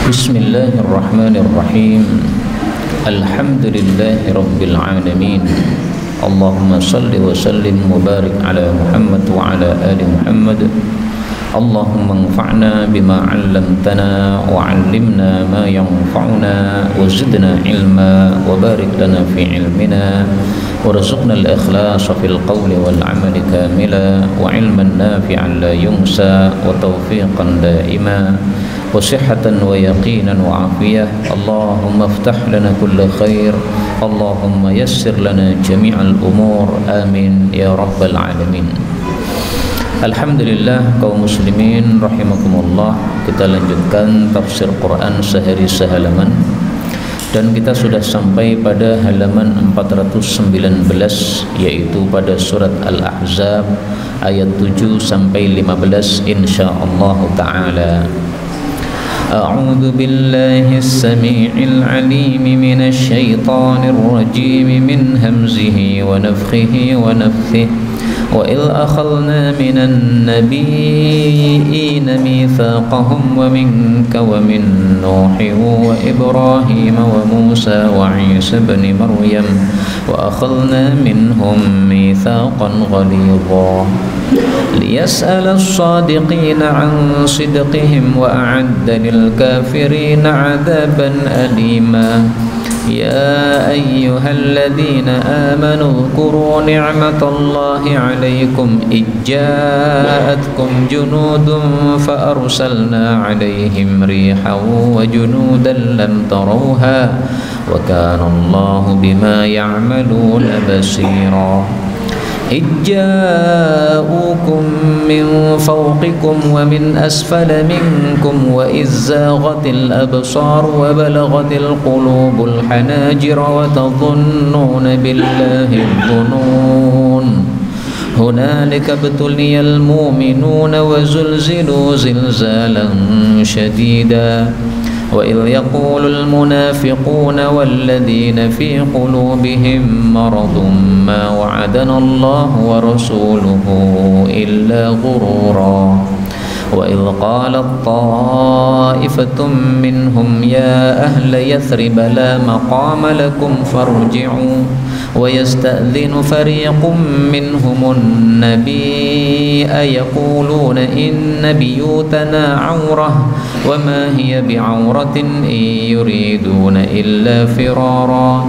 Bismillahirrahmanirrahim. Alhamdulillahi rabbil alamin. Allahumma salli wa sallim wa barik ala Muhammad wa ala ali Muhammad. Allahumma anfa'na bima 'allamtana wa 'allimna ma yanfa'una wa zidna ilma wa barik lana fi ilmina warzuqna al-ikhlasa fil qawli wal 'amali kamila wa 'ilman nafi'an la yunsa wa tawfiqan daima wa sihhatan wa yaqinan wa afiyah. Allahumma iftah lana kulla khair, Allahumma yassir lana jami'al umur, amin ya rabbal alamin. Alhamdulillah kaum muslimin rahimakumullah, kita lanjutkan tafsir Quran sehari sehalaman dan kita sudah sampai pada halaman 419, yaitu pada surat Al-Ahzab ayat 7 sampai 15 insyaallah taala. A'udzu billahi as-sami'il 'alim minasy syaithanir rajim min hamzihi wa nafthihi wa nafthihi. وَإِذْ أَخَذْنَا مِنَ النَّبِيِّينَ مِيثَاقَهُمْ وَمِنْكَ وَمِنْ نُوحٍ وَإِبْرَاهِيمَ وَمُوسَى وَعِيسَى ابْنِ مَرْيَمَ وَأَخَذْنَا مِنْهُمْ مِيثَاقًا غَلِيظًا لِيَسْأَلَ الصَّادِقِينَ عَنْ صِدْقِهِمْ وَأَعَدَّ لِلْكَافِرِينَ عَذَابًا أَلِيمًا. يا أيها الذين آمنوا اذكروا نعمة الله عليكم إذ جاءتكم جنود فأرسلنا عليهم ريحا وجنودا لم تروها وكان الله بما يعملون بصيرا. إذ جاءوكم من فوقكم ومن أسفل منكم وإذ زاغت الأبصار وبلغت القلوب الحناجر وتظنون بالله الظنون. هنالك ابتلي المؤمنون وزلزلوا زلزالا شديدا. وإذ يقول المنافقون والذين في قلوبهم مرض ما وعدنا الله ورسوله إلا غرورا. وإذ قالت طائفة منهم يا أهل يثرب لا مقام لكم فارجعوا ويستأذن فريق منهم النبي يقولون إن بيوتنا عورة وما هي بعورة إن يريدون إلا فرارا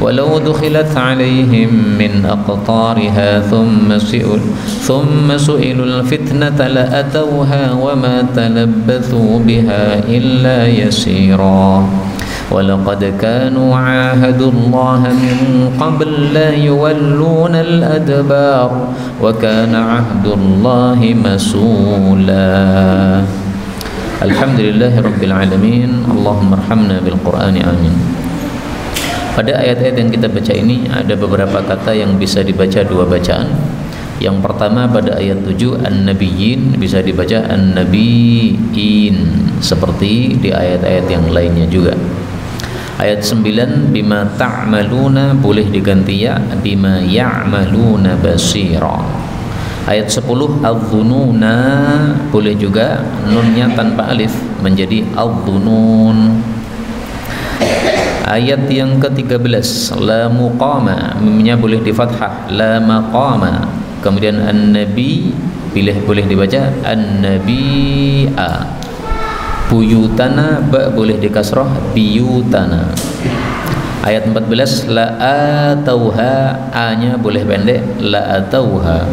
ولو دخلت عليهم من أقطارها ثم سئلوا الفتنة لأتوها وما تلبثوا بها إلا يسيرا. ولقد كانوا عاهدوا الله من قبل لا يولون الأدبار وكان عهد الله مسؤولا. Alhamdulillahi rabbil alamin. Allahumma arhamna bil Qur'ani amin. Pada ayat-ayat yang kita baca ini ada beberapa kata yang bisa dibaca dua bacaan. Yang pertama pada ayat 7 an-nabiyyin bisa dibaca an-nabiyyin seperti di ayat-ayat yang lainnya juga. Ayat 9 bima ta'maluna boleh diganti ya bima ya'maluna basira. Ayat 10 adh-dhununa boleh juga nunnya tanpa alif menjadi adh-dhunun. Ayat yang ke-13 la muqama, mimnya boleh di fathah la maqama. Kemudian an-nabi boleh dibaca an-nabi'a. Buyutana ba boleh dikasrah biyutana. Ayat 14 la atauha, a-nya boleh pendek la atauha.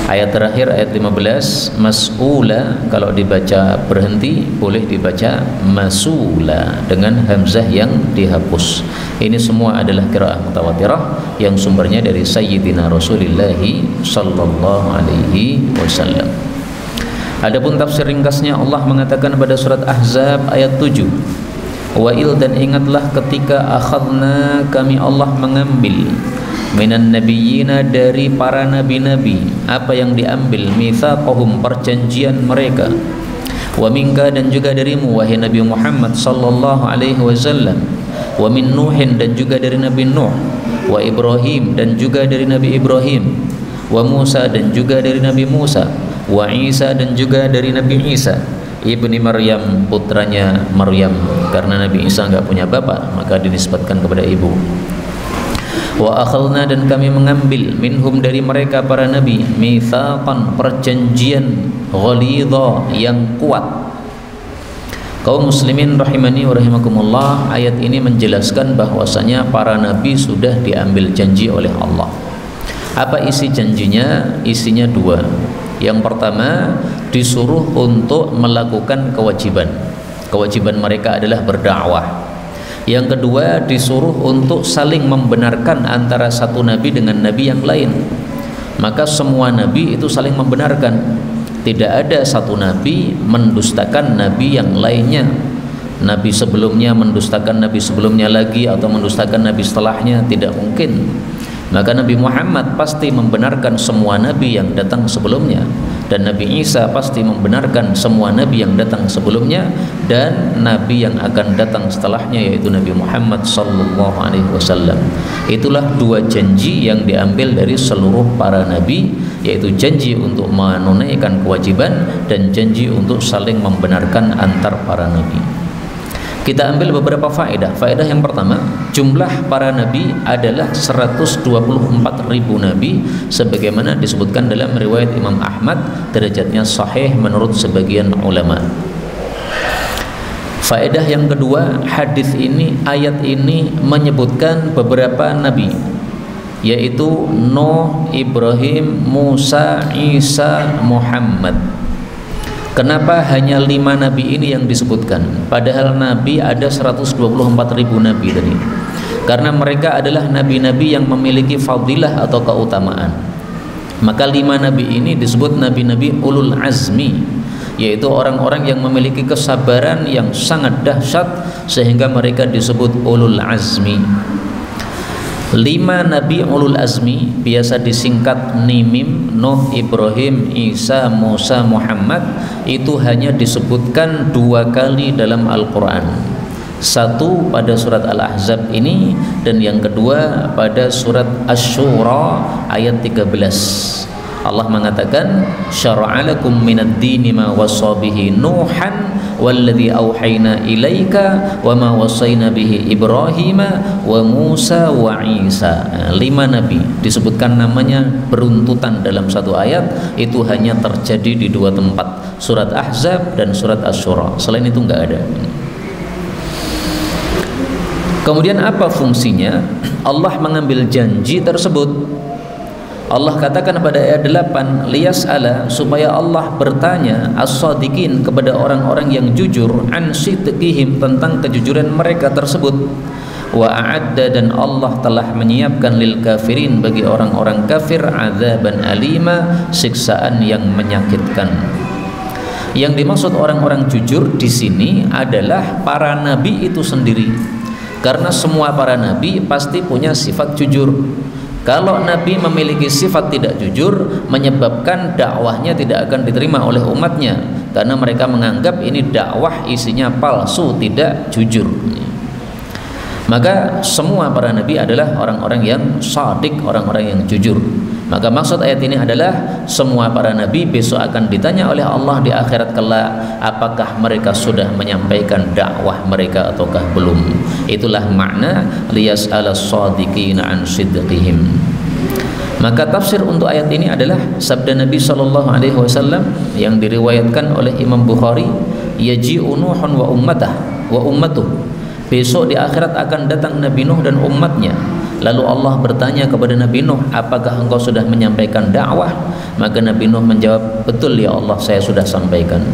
Ayat terakhir ayat 15 mas'ula, kalau dibaca berhenti boleh dibaca masula dengan hamzah yang dihapus. Ini semua adalah qiraah mutawatirah yang sumbernya dari Sayyidina Rasulullah sallallahu alaihi wasallam. Adapun tafsir ringkasnya Allah mengatakan pada surat Ahzab ayat 7, wa'il dan ingatlah ketika akhadna kami Allah mengambil minan nabiyyina dari para nabi-nabi apa yang diambil mitsaqahum perjanjian mereka wa minka dan juga darimu wahai Nabi Muhammad sallallahu alaihi wasallam wa min Nuhin dan juga dari Nabi Nuh wa Ibrahim dan juga dari Nabi Ibrahim wa Musa dan juga dari Nabi Musa wa Isa dan juga dari Nabi Isa ibni Maryam, putranya Maryam. Karena Nabi Isa enggak punya bapak, maka dinisbatkan kepada ibu. Wa akhadna, dan kami mengambil minhum dari mereka para nabi, mitsaqan, perjanjian ghalidha, yang kuat. Kaum muslimin rahimani wa rahimakumullah, ayat ini menjelaskan bahwasanya para nabi sudah diambil janji oleh Allah. Apa isi janjinya? Isinya dua. Yang pertama, disuruh untuk melakukan kewajiban. Kewajiban mereka adalah berdakwah. Yang kedua, disuruh untuk saling membenarkan antara satu nabi dengan nabi yang lain. Maka semua nabi itu saling membenarkan. Tidak ada satu nabi mendustakan nabi yang lainnya. Nabi sebelumnya mendustakan nabi sebelumnya lagi, atau mendustakan nabi setelahnya, tidak mungkin. Maka Nabi Muhammad pasti membenarkan semua nabi yang datang sebelumnya, dan Nabi Isa pasti membenarkan semua nabi yang datang sebelumnya, dan nabi yang akan datang setelahnya, yaitu Nabi Muhammad sallallahu alaihi wasallam. Itulah dua janji yang diambil dari seluruh para nabi, yaitu janji untuk menunaikan kewajiban dan janji untuk saling membenarkan antar para nabi. Kita ambil beberapa faedah. Faedah yang pertama, jumlah para nabi adalah 124.000 nabi, sebagaimana disebutkan dalam riwayat Imam Ahmad, derajatnya sahih menurut sebagian ulama. Faedah yang kedua, hadis ini, ayat ini menyebutkan beberapa nabi, yaitu Nuh, Ibrahim, Musa, Isa, Muhammad. Kenapa hanya 5 nabi ini yang disebutkan? Padahal nabi ada 124.000 nabi tadi. Karena mereka adalah nabi-nabi yang memiliki fadilah atau keutamaan. Maka 5 nabi ini disebut nabi-nabi ulul azmi, yaitu orang-orang yang memiliki kesabaran yang sangat dahsyat, sehingga mereka disebut ulul azmi. 5 nabi ulul azmi biasa disingkat NIMIM, Nuh, Ibrahim, Isa, Musa, Muhammad. Itu hanya disebutkan 2 kali dalam Al-Quran. Satu pada surat Al-Ahzab ini, dan yang kedua pada surat Asy-Syura ayat 13. Allah mengatakan, syara'a lakum minad dini ma wassa bihi Nuhan walladzi auhayna ilaika wa ma wassayna bihi Ibrahima wa Musa wa Isa. 5 nabi disebutkan namanya beruntutan dalam satu ayat. Itu hanya terjadi di 2 tempat, surat Ahzab dan surat Asy-Syura. Selain itu enggak ada. Kemudian apa fungsinya Allah mengambil janji tersebut? Allah katakan pada ayat 8, liyas'ala, supaya Allah bertanya as-sadiqin, kepada orang-orang yang jujur, an sidqihim, tentang kejujuran mereka tersebut. Wa a'adda, dan Allah telah menyiapkan lil kafirin, bagi orang-orang kafir, adzaban alima, siksaan yang menyakitkan. Yang dimaksud orang-orang jujur di sini adalah para nabi itu sendiri. Karena semua para nabi pasti punya sifat jujur. Kalau nabi memiliki sifat tidak jujur, menyebabkan dakwahnya tidak akan diterima oleh umatnya, karena mereka menganggap ini dakwah isinya palsu, tidak jujur. Maka semua para nabi adalah orang-orang yang shadiq, orang-orang yang jujur. Maka maksud ayat ini adalah semua para nabi besok akan ditanya oleh Allah di akhirat kelak, apakah mereka sudah menyampaikan dakwah mereka ataukah belum. Itulah makna liyas'ala as-sadiqina an sidqihim. Maka tafsir untuk ayat ini adalah sabda Nabi sallallahu alaihi wasallam yang diriwayatkan oleh Imam Bukhari, yaji'u Nuhun wa ummatuh. Besok di akhirat akan datang Nabi Nuh dan umatnya. Lalu Allah bertanya kepada Nabi Nuh, apakah engkau sudah menyampaikan dakwah? Maka Nabi Nuh menjawab, betul ya Allah, saya sudah sampaikan.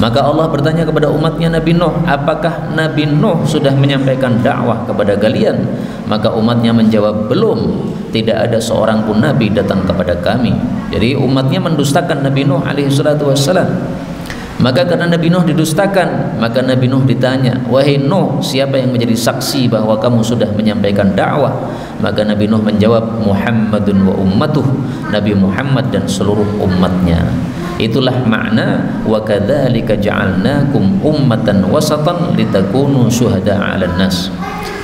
Maka Allah bertanya kepada umatnya Nabi Nuh, apakah Nabi Nuh sudah menyampaikan dakwah kepada kalian? Maka umatnya menjawab, belum, tidak ada seorang pun Nabi datang kepada kami. Jadi umatnya mendustakan Nabi Nuh alaihi salatu wassalam. Maka karena Nabi Nuh didustakan, maka Nabi Nuh ditanya, wahai Nuh, siapa yang menjadi saksi bahwa kamu sudah menyampaikan dakwah? Maka Nabi Nuh menjawab, Muhammadun wa ummatuh, Nabi Muhammad dan seluruh umatnya. Itulah makna wa kadzalika ja'alnakum ummatan wasatan litakunu syuhada'a 'alan nas.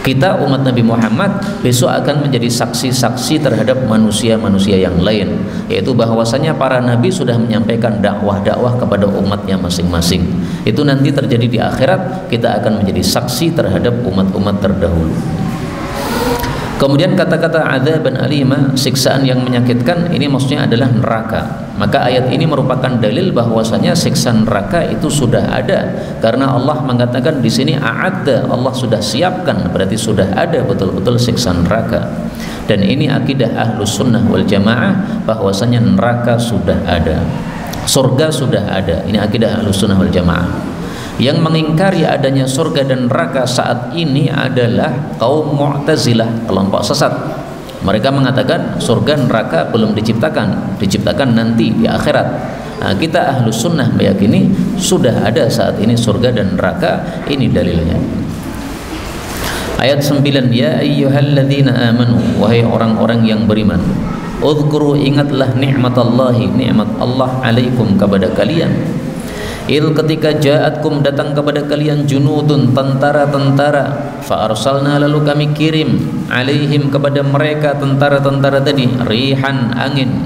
Kita umat Nabi Muhammad besok akan menjadi saksi-saksi terhadap manusia-manusia yang lain, yaitu bahwasanya para nabi sudah menyampaikan dakwah-dakwah kepada umatnya masing-masing. Itu nanti terjadi di akhirat, kita akan menjadi saksi terhadap umat-umat terdahulu. Kemudian kata-kata adzaban alima, siksaan yang menyakitkan, ini maksudnya adalah neraka. Maka ayat ini merupakan dalil bahwasanya siksa neraka itu sudah ada, karena Allah mengatakan di sini a'adda, Allah sudah siapkan, berarti sudah ada betul-betul siksa neraka. Dan ini akidah Ahlus Sunnah wal Jamaah, bahwasanya neraka sudah ada, surga sudah ada. Ini akidah Ahlus Sunnah wal Jamaah. Yang mengingkari adanya surga dan neraka saat ini adalah kaum Mu'tazilah, kelompok sesat. Mereka mengatakan surga neraka belum diciptakan, diciptakan nanti di akhirat. Nah, kita Ahlus Sunnah meyakini sudah ada saat ini surga dan neraka. Ini dalilnya. Ayat 9, ya ayyuhalladzina amanu, wahai orang-orang yang beriman, udhkuru, ingatlah nikmatallahi, nikmat Allah alaikum, kepada kalian. Il, ketika ja'atkum, datang kepada kalian, junudun, tentara-tentara, fa arsalna, lalu kami kirim, alaihim, kepada mereka tentara-tentara tadi, rihan, angin,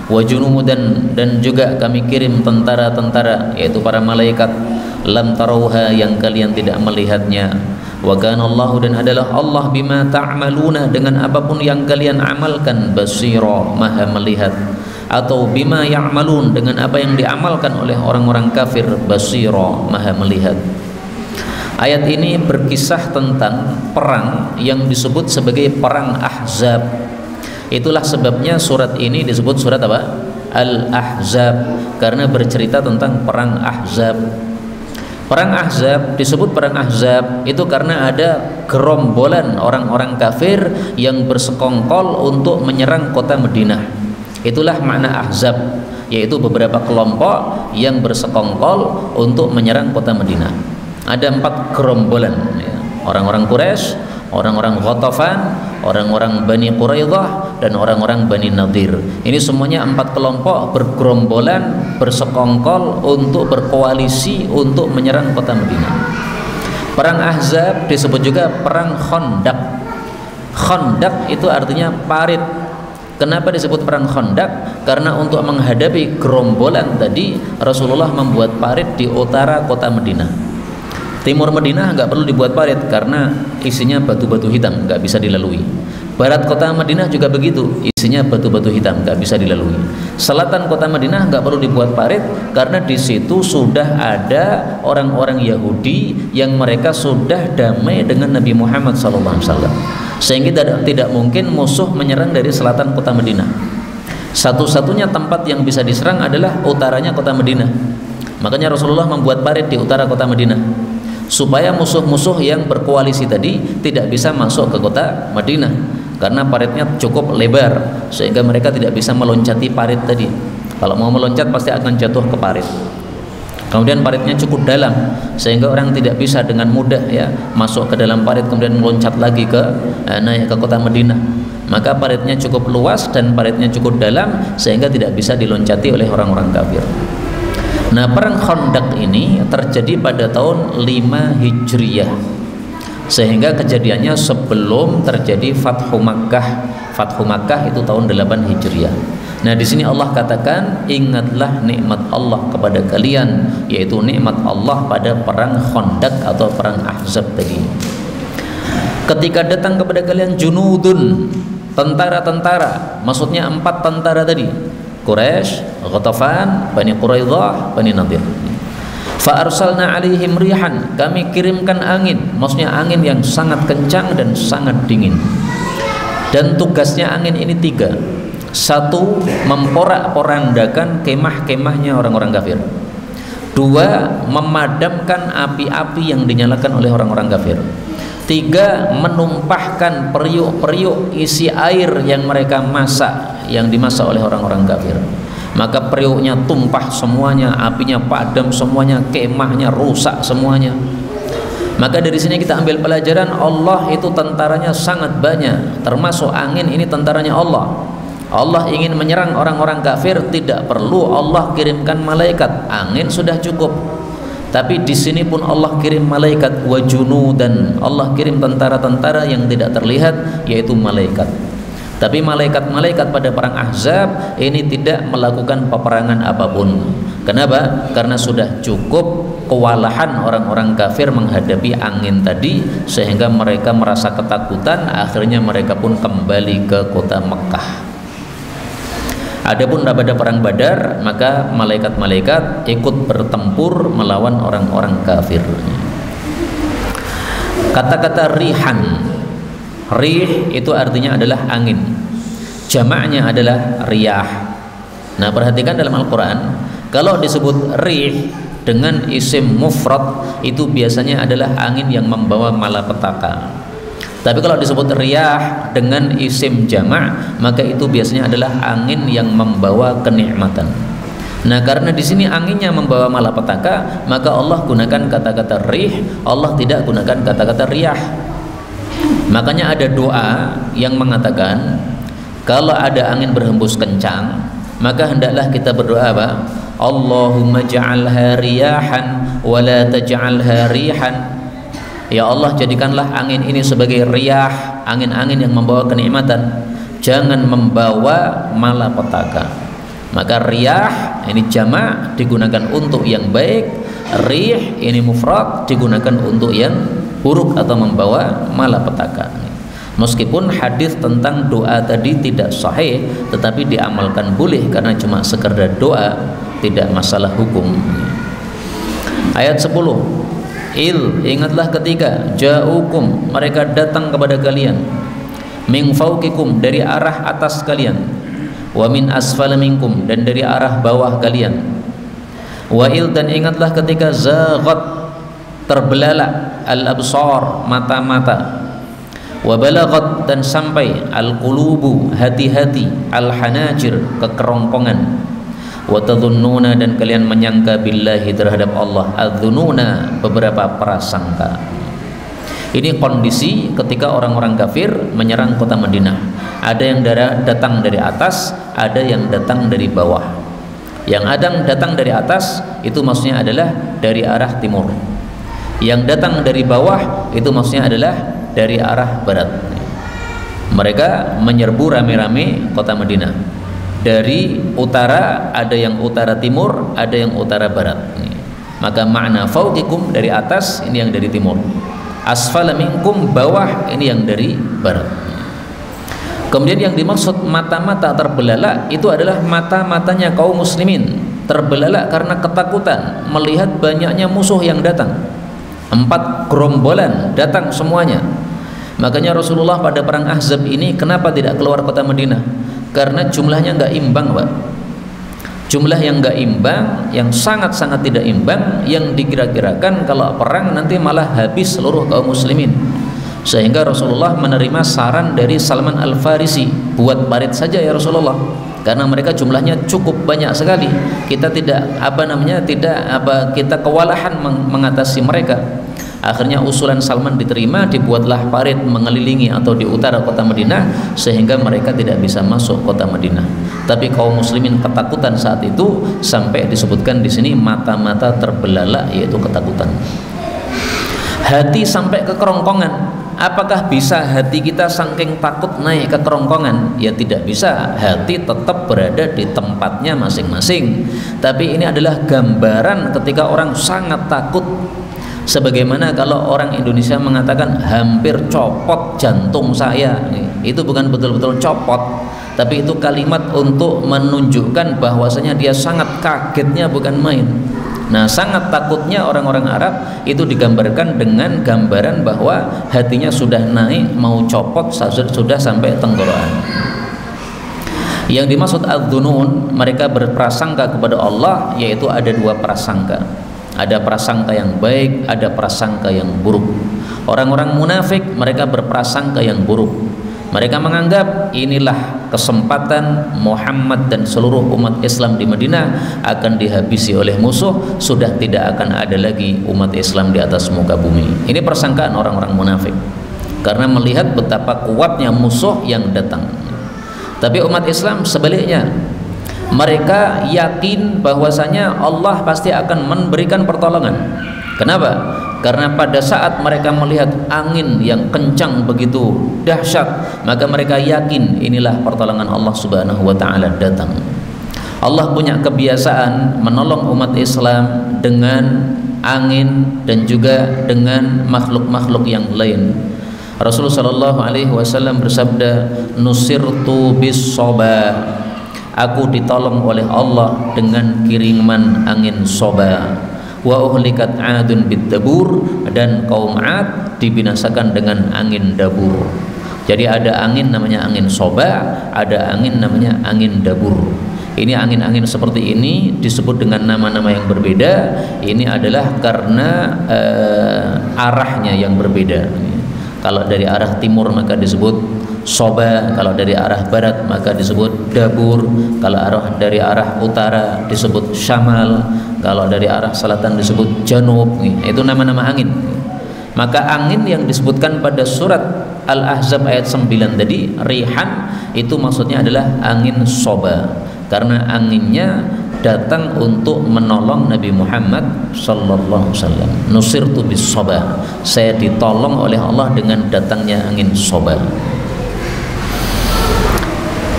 wa junudan, dan juga kami kirim tentara-tentara, yaitu para malaikat, lam tarauha, yang kalian tidak melihatnya, wa kana Allahu, dan adalah Allah, bima ta'maluna, dengan apapun yang kalian amalkan, basira, maha melihat. Atau bima ya'malun, dengan apa yang diamalkan oleh orang-orang kafir, basira, maha melihat. Ayat ini berkisah tentang perang yang disebut sebagai perang Ahzab. Itulah sebabnya surat ini disebut surat apa? Al-Ahzab, karena bercerita tentang perang Ahzab. Perang Ahzab disebut perang Ahzab itu karena ada gerombolan orang-orang kafir yang bersekongkol untuk menyerang kota Madinah. Itulah makna Ahzab, yaitu beberapa kelompok yang bersekongkol untuk menyerang kota Madinah. Ada 4 gerombolan, ya. Orang-orang Quraisy, orang-orang Ghatafan, orang-orang Bani Quraidah, dan orang-orang Bani Nadir. Ini semuanya 4 kelompok bergerombolan, bersekongkol untuk berkoalisi untuk menyerang kota Madinah. Perang Ahzab disebut juga perang Khandaq. Khandaq itu artinya parit. Kenapa disebut perang Khandaq? Karena untuk menghadapi gerombolan tadi, Rasulullah membuat parit di utara kota Madinah. Timur Madinah nggak perlu dibuat parit karena isinya batu-batu hitam, nggak bisa dilalui. Barat kota Madinah juga begitu, isinya batu-batu hitam, nggak bisa dilalui. Selatan kota Madinah nggak perlu dibuat parit karena di situ sudah ada orang-orang Yahudi yang mereka sudah damai dengan Nabi Muhammad SAW. Sehingga tidak mungkin musuh menyerang dari selatan kota Madinah. Satu-satunya tempat yang bisa diserang adalah utaranya kota Madinah. Makanya Rasulullah membuat parit di utara kota Madinah, supaya musuh-musuh yang berkoalisi tadi tidak bisa masuk ke kota Madinah, karena paritnya cukup lebar sehingga mereka tidak bisa meloncati parit tadi. Kalau mau meloncat pasti akan jatuh ke parit. Kemudian paritnya cukup dalam sehingga orang tidak bisa dengan mudah ya masuk ke dalam parit kemudian meloncat lagi ke naik ke kota Madinah. Maka paritnya cukup luas dan paritnya cukup dalam sehingga tidak bisa diloncati oleh orang-orang kafir. Nah, perang Khandaq ini terjadi pada tahun 5 Hijriyah. Sehingga kejadiannya sebelum terjadi Fathu Makkah. Fathu Makkah itu tahun 8 Hijriyah. Nah, di sini Allah katakan, ingatlah nikmat Allah kepada kalian, yaitu nikmat Allah pada perang Khandaq atau perang Ahzab tadi. Ketika datang kepada kalian junudun, tentara-tentara, maksudnya 4 tentara tadi, Quraisy, Ghatafan, Bani Quraidah, Bani Nadir. Fa arsalna alaihim rihan, kami kirimkan angin, maksudnya angin yang sangat kencang dan sangat dingin. Dan tugasnya angin ini 3. 1, memporak-porandakan kemah-kemahnya orang-orang kafir. 2, memadamkan api-api yang dinyalakan oleh orang-orang kafir. 3, menumpahkan periuk-periuk isi air yang mereka masak, yang dimasak oleh orang-orang kafir. Maka periuknya tumpah semuanya, apinya padam semuanya, kemahnya rusak semuanya. Maka dari sini kita ambil pelajaran, Allah itu tentaranya sangat banyak, termasuk angin ini tentaranya Allah. Allah ingin menyerang orang-orang kafir, tidak perlu Allah kirimkan malaikat, angin sudah cukup. Tapi di sini pun Allah kirim malaikat, wa junudan, Allah kirim tentara-tentara yang tidak terlihat, yaitu malaikat. Tapi malaikat-malaikat pada perang Ahzab ini tidak melakukan peperangan apapun. Kenapa? Karena sudah cukup kewalahan orang-orang kafir menghadapi angin tadi, sehingga mereka merasa ketakutan. Akhirnya mereka pun kembali ke kota Mekah. Adapun pada perang Badar, maka malaikat-malaikat ikut bertempur melawan orang-orang kafir. Kata-kata rihan, rih itu artinya adalah angin, jamaknya adalah riyah. Nah, perhatikan dalam Al-Quran, kalau disebut rih dengan isim mufrad itu biasanya adalah angin yang membawa malapetaka. Tapi kalau disebut riyah dengan isim jamak, maka itu biasanya adalah angin yang membawa kenikmatan. Nah, karena di sini anginnya membawa malapetaka, maka Allah gunakan kata-kata rih, Allah tidak gunakan kata-kata riyah. Makanya ada doa yang mengatakan kalau ada angin berhembus kencang, maka hendaklah kita berdoa apa? Allahumma ja'alha riyahan wa la taj'alha rihan. Ya Allah, jadikanlah angin ini sebagai riyah, angin-angin yang membawa kenikmatan, jangan membawa malapetaka. Maka riyah ini jamak digunakan untuk yang baik, rih ini mufrad digunakan untuk yang buruk atau membawa malapetaka. Meskipun hadis tentang doa tadi tidak sahih, tetapi diamalkan boleh karena cuma sekedar doa, tidak masalah hukum. Ayat 10. Ingatlah ketika ja'ukum, mereka datang kepada kalian, min fauqikum, dari arah atas kalian, wa min asfala minkum, dan dari arah bawah kalian, wa dan ingatlah ketika zaghat, terbelalak, al-absar, mata-mata, wa balaghat, dan sampai, al-qulubu, hati-hati, al-hanajir, kekerongkongan, wa tadhunnuna, dan kalian menyangka billahi, terhadap Allah, adzununa, beberapa prasangka. Ini kondisi ketika orang-orang kafir menyerang kota Madinah. Ada yang datang dari atas, ada yang datang dari bawah. Yang datang dari atas itu maksudnya adalah dari arah timur. Yang datang dari bawah itu maksudnya adalah dari arah barat. Mereka menyerbu rame-rame kota Madinah. Dari utara, ada yang utara timur, ada yang utara barat. Maka makna fauqikum, dari atas, ini yang dari timur. Asfala minkum, bawah, ini yang dari barat. Kemudian yang dimaksud mata-mata terbelalak itu adalah mata-matanya kaum muslimin terbelalak karena ketakutan melihat banyaknya musuh yang datang. 4 gerombolan datang semuanya. Makanya Rasulullah pada perang Ahzab ini kenapa tidak keluar kota Madinah? Karena jumlahnya nggak imbang, Pak. Jumlah yang nggak imbang, yang sangat-sangat tidak imbang, yang dikira-kirakan kalau perang nanti malah habis seluruh kaum muslimin. Sehingga Rasulullah menerima saran dari Salman Al-Farisi, buat parit saja ya Rasulullah, karena mereka jumlahnya cukup banyak sekali. Kita tidak kita kewalahan mengatasi mereka. Akhirnya usulan Salman diterima, dibuatlah parit mengelilingi atau di utara kota Madinah, sehingga mereka tidak bisa masuk kota Madinah. Tapi kaum muslimin ketakutan saat itu, sampai disebutkan di sini mata-mata terbelalak, yaitu ketakutan. Hati sampai ke kerongkongan. Apakah bisa hati kita saking takut naik ke kerongkongan? Ya tidak bisa. Hati tetap berada di tempatnya masing-masing. Tapi ini adalah gambaran ketika orang sangat takut. Sebagaimana kalau orang Indonesia mengatakan hampir copot jantung saya, itu bukan betul-betul copot, tapi itu kalimat untuk menunjukkan bahwasanya dia sangat kagetnya bukan main. Nah, sangat takutnya orang-orang Arab itu digambarkan dengan gambaran bahwa hatinya sudah naik mau copot, sudah sampai tenggorokan. Yang dimaksud adzunun, mereka berprasangka kepada Allah, yaitu ada 2 prasangka. Ada prasangka yang baik, ada prasangka yang buruk. Orang-orang munafik mereka berprasangka yang buruk. Mereka menganggap inilah kesempatan Muhammad dan seluruh umat Islam di Madinah akan dihabisi oleh musuh, sudah tidak akan ada lagi umat Islam di atas muka bumi. Ini persangkaan orang-orang munafik karena melihat betapa kuatnya musuh yang datang. Tapi umat Islam sebaliknya, mereka yakin bahwasanya Allah pasti akan memberikan pertolongan. Kenapa? Karena pada saat mereka melihat angin yang kencang begitu dahsyat, maka mereka yakin inilah pertolongan Allah Subhanahu wa taala datang. Allah punya kebiasaan menolong umat Islam dengan angin dan juga dengan makhluk-makhluk yang lain. Rasulullah sallallahu alaihi wasallam bersabda, nusirtu bis soba, aku ditolong oleh Allah dengan kiriman angin soba. Wa uhlikat adun bid dabur, dan kaum Ad dibinasakan dengan angin dabur. Jadi ada angin namanya angin soba, ada angin namanya angin dabur. Ini angin-angin seperti ini disebut dengan nama-nama yang berbeda. Ini adalah karena arahnya yang berbeda. Kalau dari arah timur maka disebut soba, kalau dari arah barat maka disebut dabur, kalau dari arah utara disebut syamal, kalau dari arah selatan disebut janub. Itu nama-nama angin. Maka angin yang disebutkan pada surat Al-Ahzab ayat 9 tadi, rihan, itu maksudnya adalah angin soba, karena anginnya datang untuk menolong Nabi Muhammad sallallahu alaihi wasallam. Nusirtu bis soba, saya ditolong oleh Allah dengan datangnya angin soba.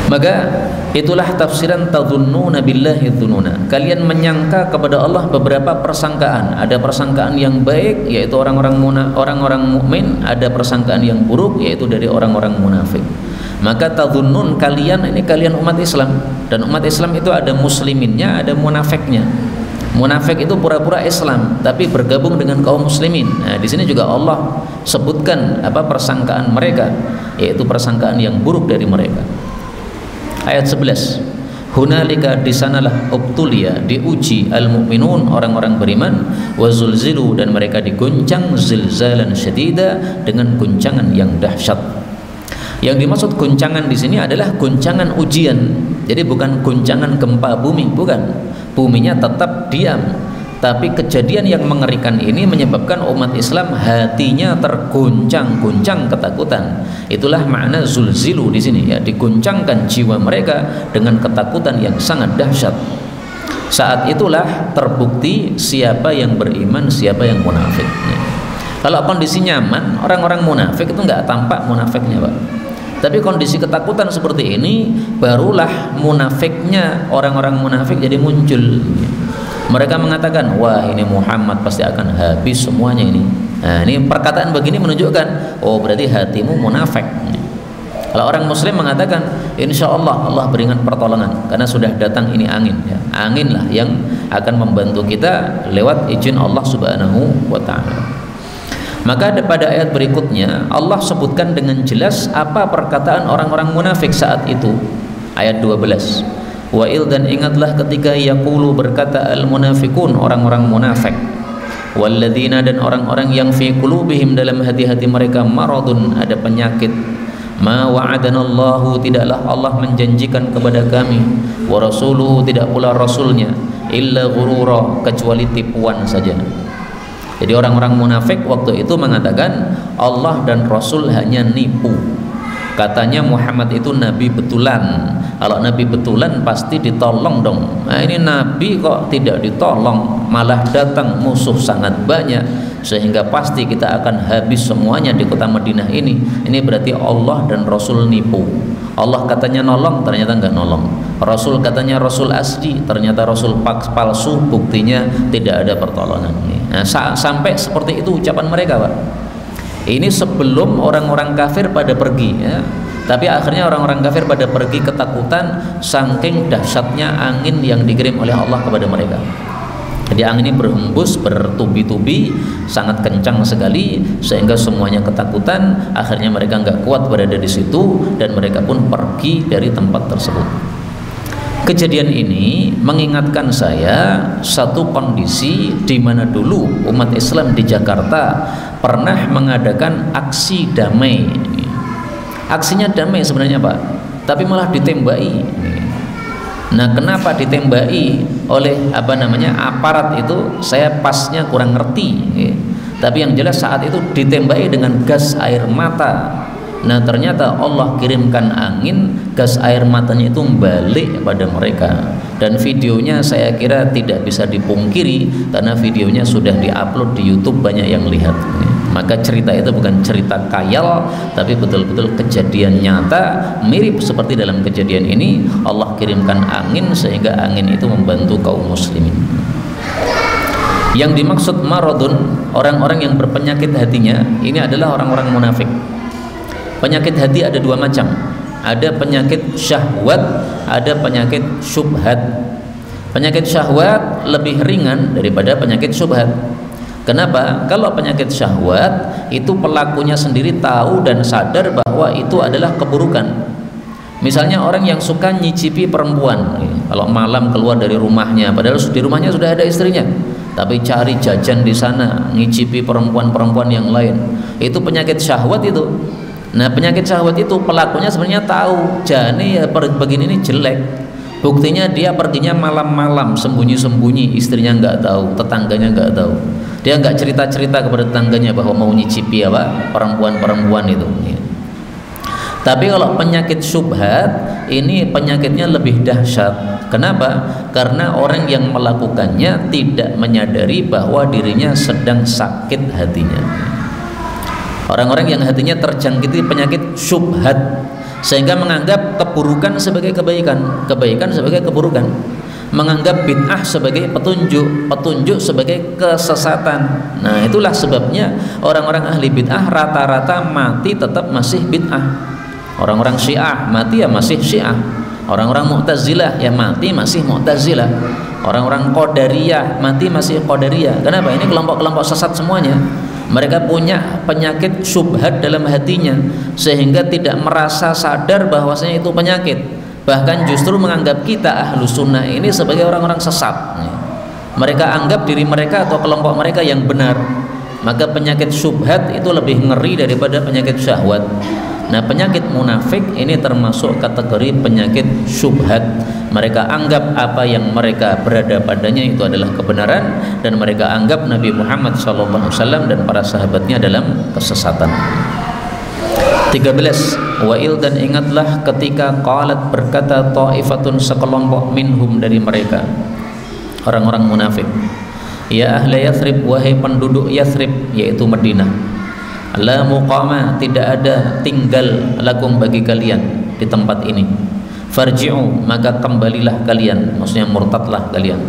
Maka itulah tafsiran tadhunnuna billahi dhununa. Kalian menyangka kepada Allah beberapa persangkaan. Ada persangkaan yang baik, yaitu orang-orang mukmin, ada persangkaan yang buruk, yaitu dari orang-orang munafik. Maka tadhunnun, kalian ini kalian umat Islam, dan umat Islam itu ada musliminnya, ada munafiknya. Munafik itu pura-pura Islam tapi bergabung dengan kaum muslimin. Nah, di sini juga Allah sebutkan persangkaan mereka, yaitu persangkaan yang buruk dari mereka. Ayat 11, hunalika, di sanalah ubtulia, diuji al-mu'minun, orang-orang beriman, wa zulzilu, dan mereka diguncang zilzalan syadida, dengan guncangan yang dahsyat. Yang dimaksud guncangan di sini adalah guncangan ujian. Jadi bukan guncangan gempa bumi, bukan. Buminya tetap diam, tapi kejadian yang mengerikan ini menyebabkan umat Islam hatinya terguncang-guncang ketakutan. Itulah makna zulzilu di sini, ya, diguncangkan jiwa mereka dengan ketakutan yang sangat dahsyat. Saat itulah terbukti siapa yang beriman, siapa yang munafik. Kalau kondisi nyaman, orang-orang munafik itu nggak tampak munafiknya, Pak. Tapi kondisi ketakutan seperti ini, barulah munafiknya, orang-orang munafik jadi muncul. Mereka mengatakan, wah, ini Muhammad pasti akan habis semuanya ini. Nah, ini perkataan begini menunjukkan, oh, berarti hatimu munafik. Kalau orang muslim mengatakan, insya Allah Allah berikan pertolongan, karena sudah datang ini angin, ya. Angin lah yang akan membantu kita lewat izin Allah subhanahu wa ta'ala. Maka pada ayat berikutnya Allah sebutkan dengan jelas apa perkataan orang-orang munafik saat itu. Ayat 12, wa'il, dan ingatlah ketika yaqulu, berkata al-munafikun, orang-orang munafik, walladzina, dan orang-orang yang fi qulubihim, dalam hati-hati mereka, maradun, ada penyakit, ma wa'adanallahu, tidaklah Allah menjanjikan kepada kami, wa rasuluhu, tidak pula rasulnya, illa ghurura, kecuali tipuan saja. Jadi orang-orang munafik waktu itu mengatakan Allah dan Rasul hanya nipu. Katanya Muhammad itu nabi betulan. Kalau nabi betulan pasti ditolong dong. Nah, ini nabi kok tidak ditolong, malah datang musuh sangat banyak, sehingga pasti kita akan habis semuanya di kota Madinah ini. Ini berarti Allah dan Rasul nipu. Allah katanya nolong, ternyata nggak nolong. Rasul katanya Rasul asli, ternyata Rasul palsu, buktinya tidak ada pertolongan. Nah, sampai seperti itu ucapan mereka, Pak. Ini sebelum orang-orang kafir pada pergi, ya. Tapi akhirnya orang-orang kafir pada pergi ketakutan saking dahsyatnya angin yang dikirim oleh Allah kepada mereka. Jadi angin ini berhembus, bertubi-tubi, sangat kencang sekali, sehingga semuanya ketakutan. Akhirnya mereka nggak kuat berada di situ, dan mereka pun pergi dari tempat tersebut. Kejadian ini mengingatkan saya satu kondisi di mana dulu umat Islam di Jakarta pernah mengadakan aksi damai. Aksinya damai sebenarnya, Pak, tapi malah ditembaki. Nah, kenapa ditembaki oleh aparat itu, saya pasnya kurang ngerti. Tapi yang jelas saat itu ditembaki dengan gas air mata. Nah, ternyata Allah kirimkan angin, gas air matanya itu balik pada mereka. Dan videonya saya kira tidak bisa dipungkiri, karena videonya sudah diupload di YouTube, banyak yang lihat. Maka cerita itu bukan cerita khayal, tapi betul-betul kejadian nyata, mirip seperti dalam kejadian ini. Allah kirimkan angin sehingga angin itu membantu kaum muslimin. Yang dimaksud maradun, orang-orang yang berpenyakit hatinya, ini adalah orang-orang munafik. Penyakit hati ada dua macam. Ada penyakit syahwat, ada penyakit syubhat. Penyakit syahwat lebih ringan daripada penyakit syubhat. Kenapa? Kalau penyakit syahwat itu pelakunya sendiri tahu dan sadar bahwa itu adalah keburukan. Misalnya orang yang suka nyicipi perempuan, kalau malam keluar dari rumahnya, padahal di rumahnya sudah ada istrinya, tapi cari jajan di sana, ngicipi perempuan-perempuan yang lain. Itu penyakit syahwat itu. Nah, penyakit syahwat itu pelakunya sebenarnya tahu, jane ya begini ini jelek. Buktinya dia perginya malam-malam sembunyi-sembunyi, istrinya nggak tahu, tetangganya nggak tahu. Dia nggak cerita-cerita kepada tetangganya bahwa mau nyicipi apa perempuan-perempuan itu. Tapi kalau penyakit syubhat, ini penyakitnya lebih dahsyat. Kenapa? Karena orang yang melakukannya tidak menyadari bahwa dirinya sedang sakit hatinya. Orang-orang yang hatinya terjangkiti penyakit syubhat, sehingga menganggap keburukan sebagai kebaikan, kebaikan sebagai keburukan, menganggap bid'ah sebagai petunjuk, petunjuk sebagai kesesatan. Nah, itulah sebabnya orang-orang ahli bid'ah rata-rata mati tetap masih bid'ah. Orang-orang Syiah mati ya masih Syiah. Orang-orang Mu'tazilah ya mati masih Mu'tazilah. Orang-orang Qadariyah mati masih Qadariyah. Kenapa? Ini kelompok-kelompok sesat semuanya. Mereka punya penyakit syubhat dalam hatinya, sehingga tidak merasa sadar bahwasanya itu penyakit. Bahkan justru menganggap kita ahlu sunnah ini sebagai orang-orang sesat. Mereka anggap diri mereka atau kelompok mereka yang benar. Maka penyakit syubhat itu lebih ngeri daripada penyakit syahwat. Nah, penyakit munafik ini termasuk kategori penyakit syubhat. Mereka anggap apa yang mereka berada padanya itu adalah kebenaran, dan mereka anggap Nabi Muhammad SAW dan para sahabatnya dalam kesesatan. 13. Wa'il, dan ingatlah ketika qalat, berkata, ta'ifatun, sekelompok, minhum, dari mereka, orang-orang munafik, ya ahli Yathrib, wahai penduduk Yathrib, yaitu Madinah, la muqama, tidak ada tinggal lakum bagi kalian di tempat ini, farji'u, maka kembalilah kalian, maksudnya murtadlah kalian,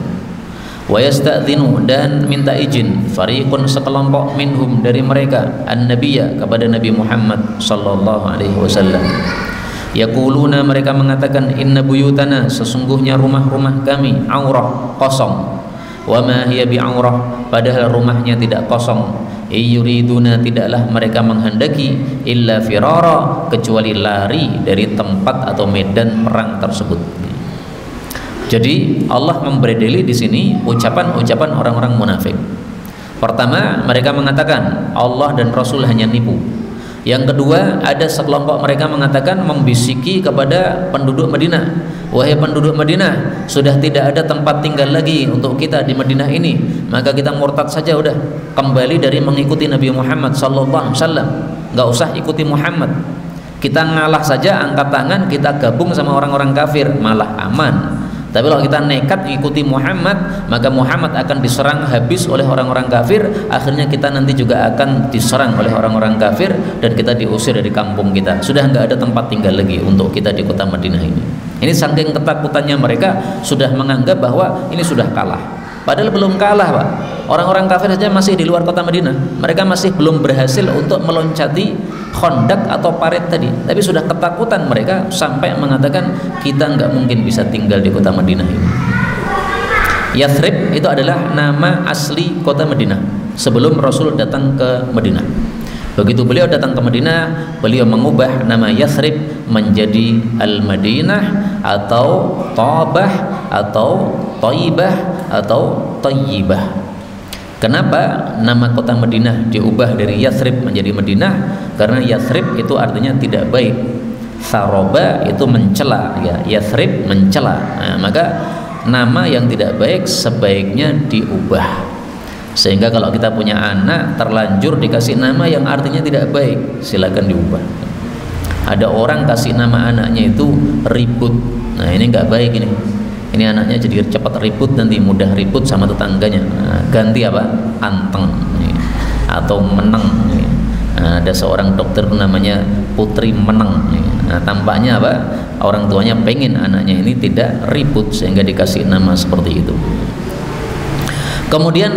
wa yasta'dhinu, dan minta izin, fariqun, sekelompok, minhum, dari mereka, an-nabiyya, kepada Nabi Muhammad sallallahu alaihi wasallam, yaquluna, mereka mengatakan, inna buyutana, sesungguhnya rumah-rumah kami, aurah, kosong, wa ma hiya bi'aurah, padahal rumahnya tidak kosong, yuriduna, tidaklah mereka menghendaki, illa firara, kecuali lari dari tempat atau medan perang tersebut. Jadi Allah memberdeli di sini ucapan-ucapan orang-orang munafik. Pertama, mereka mengatakan Allah dan Rasul hanya nipu. Yang kedua, ada sekelompok mereka mengatakan, membisiki kepada penduduk Madinah, wahai penduduk Madinah, sudah tidak ada tempat tinggal lagi untuk kita di Madinah ini, maka kita murtad saja, udah kembali dari mengikuti Nabi Muhammad sallallahu alaihi wasallam, nggak usah ikuti Muhammad, kita ngalah saja, angkat tangan, kita gabung sama orang-orang kafir, malah aman. Tapi kalau kita nekat mengikuti Muhammad, maka Muhammad akan diserang habis oleh orang-orang kafir. Akhirnya kita nanti juga akan diserang oleh orang-orang kafir, dan kita diusir dari kampung kita. Sudah nggak ada tempat tinggal lagi untuk kita di kota Madinah ini. Ini saking ketakutannya mereka, sudah menganggap bahwa ini sudah kalah. Padahal belum kalah, Pak. Orang-orang kafir saja masih di luar kota Madinah. Mereka masih belum berhasil untuk meloncati Khandaq atau parit tadi. Tapi sudah ketakutan mereka sampai mengatakan, kita nggak mungkin bisa tinggal di kota Madinah ini. Yathrib itu adalah nama asli kota Madinah sebelum Rasul datang ke Madinah. Begitu beliau datang ke Madinah, beliau mengubah nama Yathrib menjadi Al-Madinah atau Tabah atau Taibah atau Tayyibah. Kenapa nama kota Madinah diubah dari Yathrib menjadi Madinah? Karena Yathrib itu artinya tidak baik, Saroba itu mencela, ya, Yathrib mencela. Nah, maka nama yang tidak baik sebaiknya diubah. Sehingga kalau kita punya anak terlanjur dikasih nama yang artinya tidak baik, silakan diubah. Ada orang kasih nama anaknya itu Ribut. Nah, ini nggak baik ini. Ini anaknya jadi cepat ribut, nanti mudah ribut sama tetangganya. Nah, ganti apa? Anteng atau Meneng. Nah, ada seorang dokter namanya Putri Meneng. Nah, tampaknya apa? Orang tuanya pengen anaknya ini tidak ribut sehingga dikasih nama seperti itu. Kemudian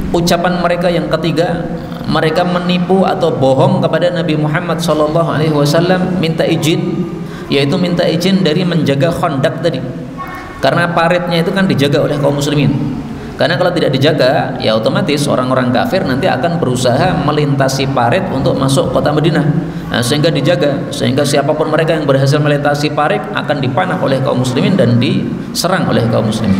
ucapan mereka yang ketiga, mereka menipu atau bohong kepada Nabi Muhammad SAW, minta izin, yaitu minta izin dari menjaga Khandaq tadi. Karena paritnya itu kan dijaga oleh kaum muslimin. Karena kalau tidak dijaga, ya otomatis orang-orang kafir nanti akan berusaha melintasi parit untuk masuk kota Madinah. Nah, sehingga dijaga, sehingga siapapun mereka yang berhasil melintasi parit akan dipanah oleh kaum muslimin dan diserang oleh kaum muslimin.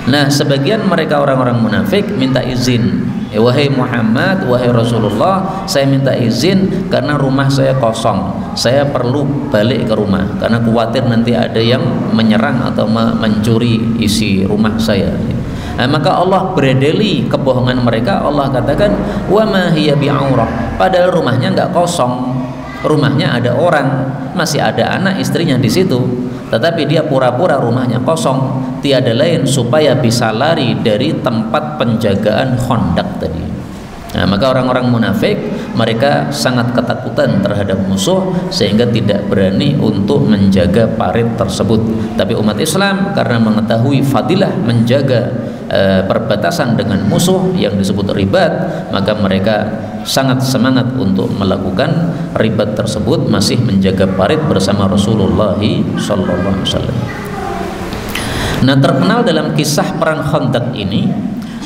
Nah, sebagian mereka orang-orang munafik minta izin, wahai Muhammad, wahai Rasulullah, saya minta izin karena rumah saya kosong, saya perlu balik ke rumah karena khawatir nanti ada yang menyerang atau mencuri isi rumah saya. Nah, maka Allah beredeli kebohongan mereka. Allah katakan, wa ma hiya bi'aurah, padahal rumahnya enggak kosong, rumahnya ada orang, masih ada anak istrinya di situ, tetapi dia pura-pura rumahnya kosong, tiada lain supaya bisa lari dari tempat penjagaan Khandaq tadi. Nah, maka orang-orang munafik mereka sangat ketakutan terhadap musuh sehingga tidak berani untuk menjaga parit tersebut. Tapi umat Islam karena mengetahui fadilah menjaga perbatasan dengan musuh yang disebut ribat, maka mereka sangat semangat untuk melakukan ribat tersebut, masih menjaga parit bersama Rasulullah SAW. Nah, terkenal dalam kisah perang Khandaq ini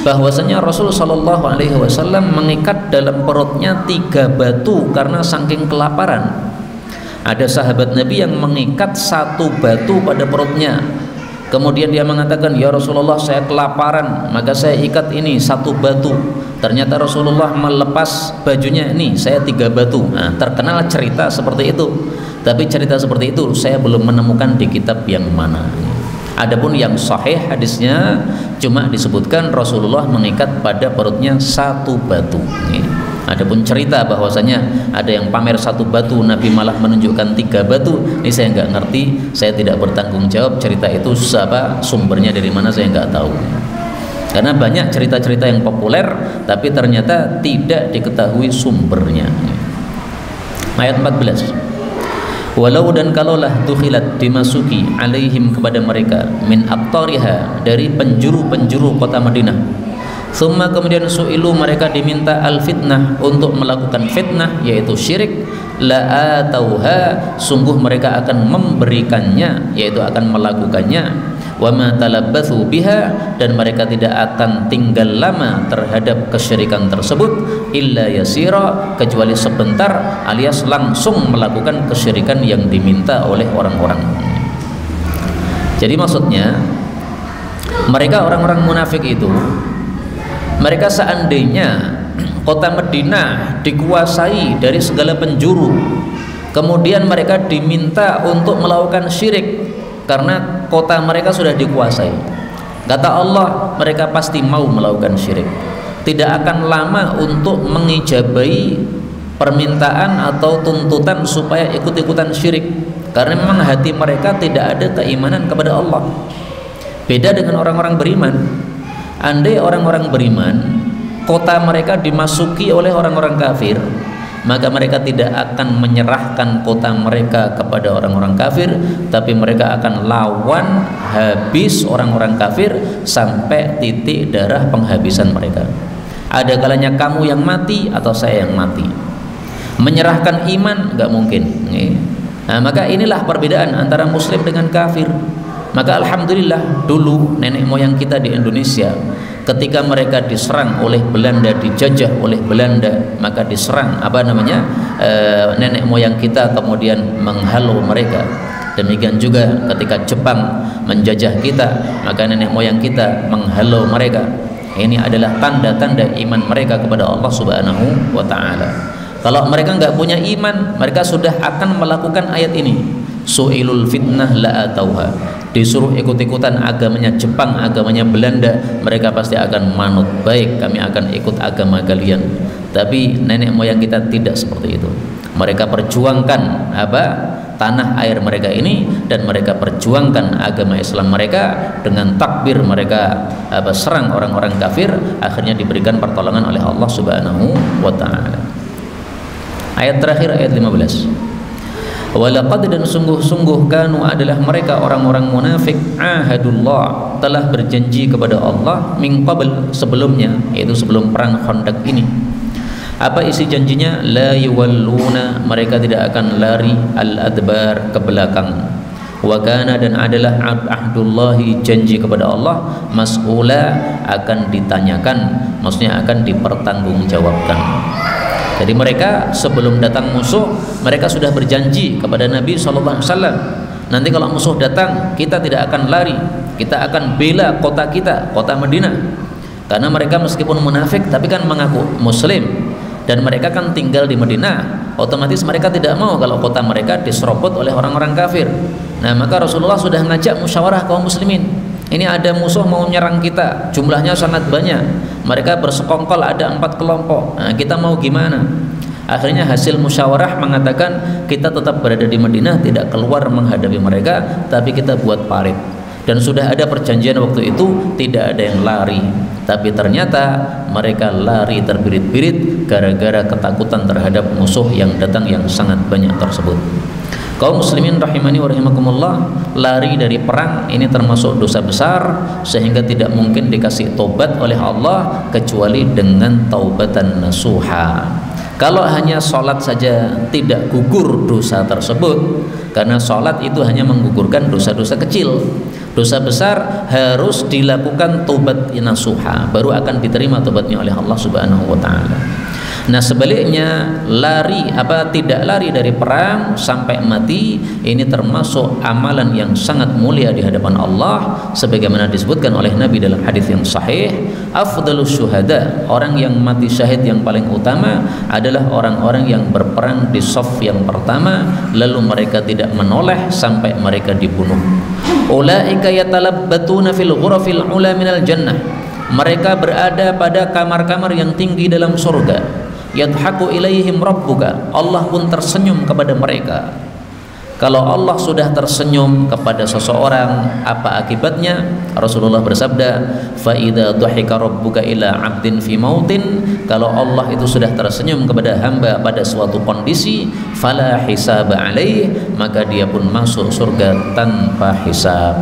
bahwasanya Rasul SAW mengikat dalam perutnya 3 batu karena saking kelaparan. Ada sahabat Nabi yang mengikat 1 batu pada perutnya. Kemudian dia mengatakan, ya Rasulullah, saya kelaparan, maka saya ikat ini 1 batu. Ternyata Rasulullah melepas bajunya, ini saya 3 batu. Nah, terkenal cerita seperti itu. Tapi cerita seperti itu saya belum menemukan di kitab yang mana. Adapun yang sahih hadisnya cuma disebutkan Rasulullah mengikat pada perutnya 1 batu. Adapun cerita bahwasanya ada yang pamer 1 batu, Nabi malah menunjukkan 3 batu, ini saya nggak ngerti, saya tidak bertanggung jawab. Cerita itu apa sumbernya, dari mana saya nggak tahu. Karena banyak cerita-cerita yang populer tapi ternyata tidak diketahui sumbernya. Ayat 14. Walau dan kalaulah dukhilat dimasuki alaihim kepada mereka min aqtariha dari penjuru-penjuru kota Madinah. Summa kemudian su'ilu mereka diminta al-fitnah untuk melakukan fitnah yaitu syirik, la atauha sungguh mereka akan memberikannya yaitu akan melakukannya, wa ma talabbathu biha dan mereka tidak akan tinggal lama terhadap kesyirikan tersebut illa yasira kecuali sebentar, alias langsung melakukan kesyirikan yang diminta oleh orang-orang. Jadi maksudnya mereka orang-orang munafik itu, mereka seandainya kota Madinah dikuasai dari segala penjuru, kemudian mereka diminta untuk melakukan syirik karena kota mereka sudah dikuasai, kata Allah mereka pasti mau melakukan syirik. Tidak akan lama untuk mengijabai permintaan atau tuntutan supaya ikut-ikutan syirik, karena memang hati mereka tidak ada keimanan kepada Allah. Beda dengan orang-orang beriman. Andai orang-orang beriman kota mereka dimasuki oleh orang-orang kafir, maka mereka tidak akan menyerahkan kota mereka kepada orang-orang kafir, tapi mereka akan lawan habis orang-orang kafir sampai titik darah penghabisan mereka. Ada kalanya kamu yang mati atau saya yang mati. Menyerahkan iman nggak mungkin. Nah, maka inilah perbedaan antara muslim dengan kafir. Maka alhamdulillah dulu nenek moyang kita di Indonesia ketika mereka diserang oleh Belanda, dijajah oleh Belanda, maka diserang nenek moyang kita kemudian menghalau mereka. Demikian juga ketika Jepang menjajah kita, maka nenek moyang kita menghalau mereka. Ini adalah tanda-tanda iman mereka kepada Allah Subhanahu wa taala. Kalau mereka nggak punya iman, mereka sudah akan melakukan ayat ini. Su'ilul fitnah la atauha. Disuruh ikut-ikutan agamanya Jepang, agamanya Belanda, mereka pasti akan manut. Baik, kami akan ikut agama kalian. Tapi nenek moyang kita tidak seperti itu. Mereka perjuangkan tanah air mereka ini, dan mereka perjuangkan agama Islam mereka. Dengan takbir mereka serang orang-orang kafir, akhirnya diberikan pertolongan oleh Allah Subhanahu wa taala. Ayat terakhir, ayat 15. Walaqad dan sungguh-sungguh kanu adalah mereka orang-orang munafik ahadullah telah berjanji kepada Allah min qabl, sebelumnya, yaitu sebelum perang Khandaq ini. Apa isi janjinya? La yuwalluna, mereka tidak akan lari al-adbar, ke belakang. Wa kana, dan adalah ahdullahi, janji kepada Allah, mas'ula, akan ditanyakan, maksudnya akan dipertanggungjawabkan. Jadi mereka sebelum datang musuh, mereka sudah berjanji kepada Nabi SAW, nanti kalau musuh datang, kita tidak akan lari, kita akan bela kota kita, kota Madinah. Karena mereka meskipun munafik tapi kan mengaku muslim, dan mereka kan tinggal di Madinah, otomatis mereka tidak mau kalau kota mereka diserobot oleh orang-orang kafir. Nah, maka Rasulullah sudah ngajak musyawarah kaum muslimin. Ini ada musuh mau menyerang kita, jumlahnya sangat banyak, mereka bersekongkol, ada 4 kelompok. Nah, kita mau gimana? Akhirnya hasil musyawarah mengatakan kita tetap berada di Madinah, tidak keluar menghadapi mereka, tapi kita buat parit. Dan sudah ada perjanjian waktu itu, tidak ada yang lari. Tapi ternyata mereka lari terbirit-birit gara-gara ketakutan terhadap musuh yang datang yang sangat banyak tersebut. Kaum muslimin rahimani wa rahimakumullah, lari dari perang ini termasuk dosa besar, sehingga tidak mungkin dikasih taubat oleh Allah kecuali dengan taubatan nasuha. Kalau hanya sholat saja tidak gugur dosa tersebut, karena sholat itu hanya menggugurkan dosa-dosa kecil. Dosa besar harus dilakukan taubat nasuha, baru akan diterima taubatnya oleh Allah Subhanahu wa taala. Nah, sebaliknya tidak lari dari perang sampai mati, ini termasuk amalan yang sangat mulia di hadapan Allah, sebagaimana disebutkan oleh Nabi dalam hadis yang sahih, afdalus syuhada, orang yang mati syahid yang paling utama adalah orang-orang yang berperang di shaf yang pertama, lalu mereka tidak menoleh sampai mereka dibunuh. Ulaika yatalabbatuna fil ghurafil ula minal jannah, mereka berada pada kamar-kamar yang tinggi dalam surga. Yadhaku ilaihim rabbuka, Allah pun tersenyum kepada mereka. Kalau Allah sudah tersenyum kepada seseorang, apa akibatnya? Rasulullah bersabda, fa idza dhahika rabbuka ila 'abdin fi mautin, kalau Allah itu sudah tersenyum kepada hamba pada suatu kondisi, fala hisab alaih, maka dia pun masuk surga tanpa hisab.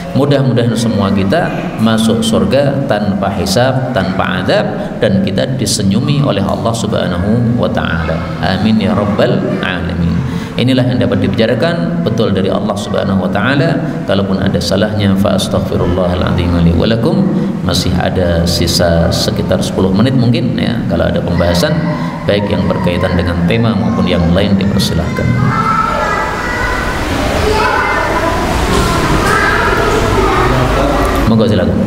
Mudah-mudahan semua kita masuk surga tanpa hisab, tanpa adab, dan kita disenyumi oleh Allah Subhanahu wa taala. Amin ya rabbal alamin. Inilah yang dapat dibicarakan betul dari Allah Subhanahu wa taala. Kalaupun ada salahnya, fa astaghfirullahaladzim li wa lakum. Masih ada sisa sekitar 10 menit mungkin ya, kalau ada pembahasan baik yang berkaitan dengan tema maupun yang lain, dipersilahkan. Monggo silakan.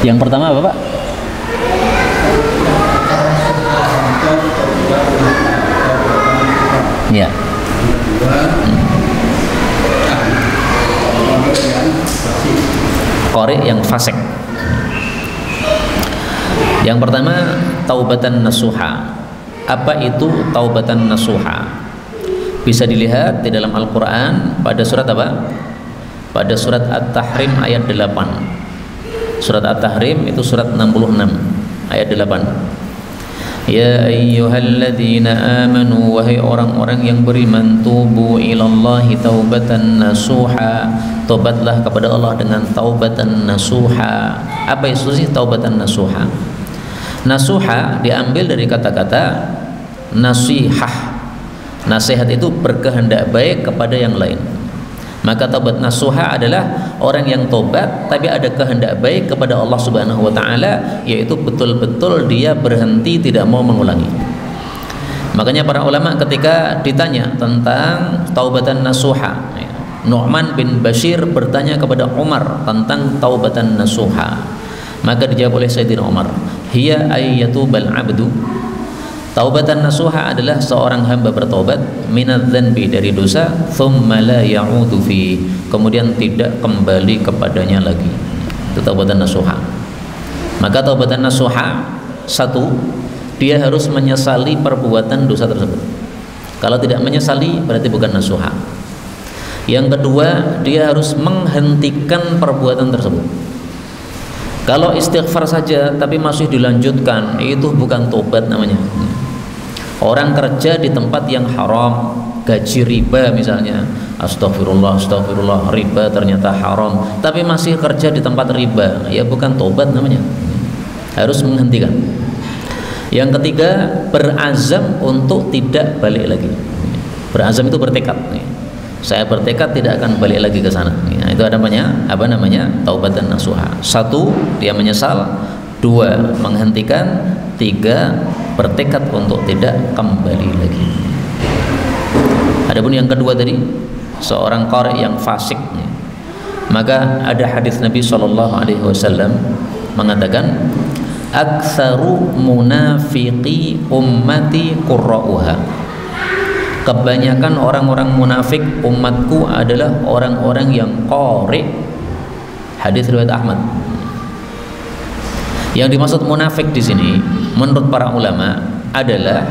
Yang pertama apa, Pak? Ya. Qari yang fasik. Yang pertama, taubatan nasuha. Apa itu taubatan nasuha? Bisa dilihat di dalam Al-Quran pada surat apa? Pada surat At-Tahrim ayat 8. Surat At-Tahrim itu surat 66 ayat 8. Ya ayyuhalladzina amanu, wahai orang-orang yang beriman, tubu ilallahi taubatan nasuha, tobatlah kepada Allah dengan taubatan nasuha. Apa itu sih taubatan nasuha? Nasuha diambil dari kata-kata nasihah. Nasihat itu berkehendak baik kepada yang lain. Maka taubat nasuha adalah orang yang tobat tapi ada kehendak baik kepada Allah Subhanahu wa taala, yaitu betul-betul dia berhenti tidak mau mengulangi. Makanya para ulama ketika ditanya tentang taubatan nasuha, Nu'man bin Bashir bertanya kepada Umar tentang taubatan nasuha. Maka dijawab oleh Sayyidina Umar, hiya ayyatubal abdu, taubatan nasuha adalah seorang hamba bertobat minadz-dzanbi, dari dosa, thumma la ya'udu fi, kemudian tidak kembali kepadanya lagi. Itu taubatan nasuha. Maka taubatan nasuha, satu, dia harus menyesali perbuatan dosa tersebut. Kalau tidak menyesali berarti bukan nasuha. Yang kedua, dia harus menghentikan perbuatan tersebut. Kalau istighfar saja tapi masih dilanjutkan, itu bukan tobat namanya. Orang kerja di tempat yang haram, gaji riba misalnya, astagfirullah, astagfirullah, riba ternyata haram, tapi masih kerja di tempat riba, ya bukan tobat namanya, harus menghentikan. Yang ketiga, berazam untuk tidak balik lagi. Berazam itu bertekad, saya bertekad tidak akan balik lagi ke sana. Nah, itu namanya apa namanya? Taubatan nasuha. 1, dia menyesal. 2, menghentikan. 3, bertekad untuk tidak kembali lagi. Adapun yang kedua tadi, seorang qari yang fasik, maka ada hadis Nabi SAW mengatakan, aktsaru munafiqi ummati qurra'uha. Kebanyakan orang-orang munafik umatku adalah orang-orang yang qari. Hadis riwayat Ahmad. Yang dimaksud munafik di sini menurut para ulama adalah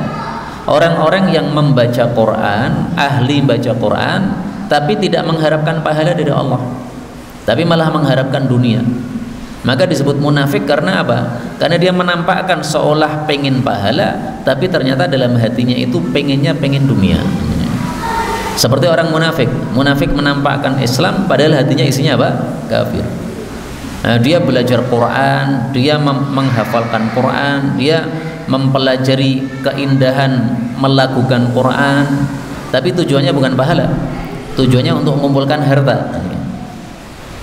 orang-orang yang membaca Quran, ahli baca Quran, tapi tidak mengharapkan pahala dari Allah, tapi malah mengharapkan dunia. Maka disebut munafik karena apa? Karena dia menampakkan seolah pengen pahala, tapi ternyata dalam hatinya itu pengennya pengen dunia. Seperti orang munafik. Munafik menampakkan Islam, padahal hatinya isinya apa? Kafir. Nah, dia belajar Quran, dia menghafalkan Quran, dia mempelajari keindahan melakukan Quran, tapi tujuannya bukan pahala, tujuannya untuk mengumpulkan harta.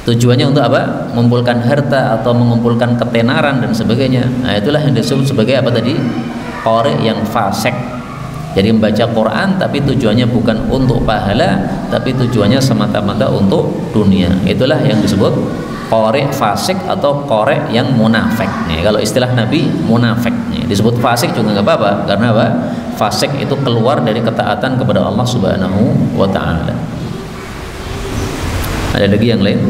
Tujuannya untuk apa? Mengumpulkan harta atau mengumpulkan ketenaran dan sebagainya. Nah, itulah yang disebut sebagai apa tadi? Qari yang fasik. Jadi membaca Quran tapi tujuannya bukan untuk pahala, tapi tujuannya semata-mata untuk dunia. Itulah yang disebut qari fasik atau qari yang munafik. Nih, kalau istilah Nabi munafik. Nih, disebut fasik juga nggak apa-apa, karena apa? Fasik itu keluar dari ketaatan kepada Allah Subhanahu wa taala. Ada lagi yang lain?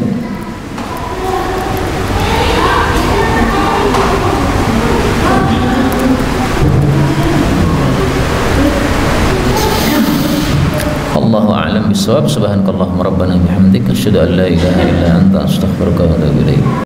Allahu a'lam bishawab. Subhanakallahumma rabbana bihamdika asyhadu an la ilaha illa anta astaghfiruka wa atubu ilaik.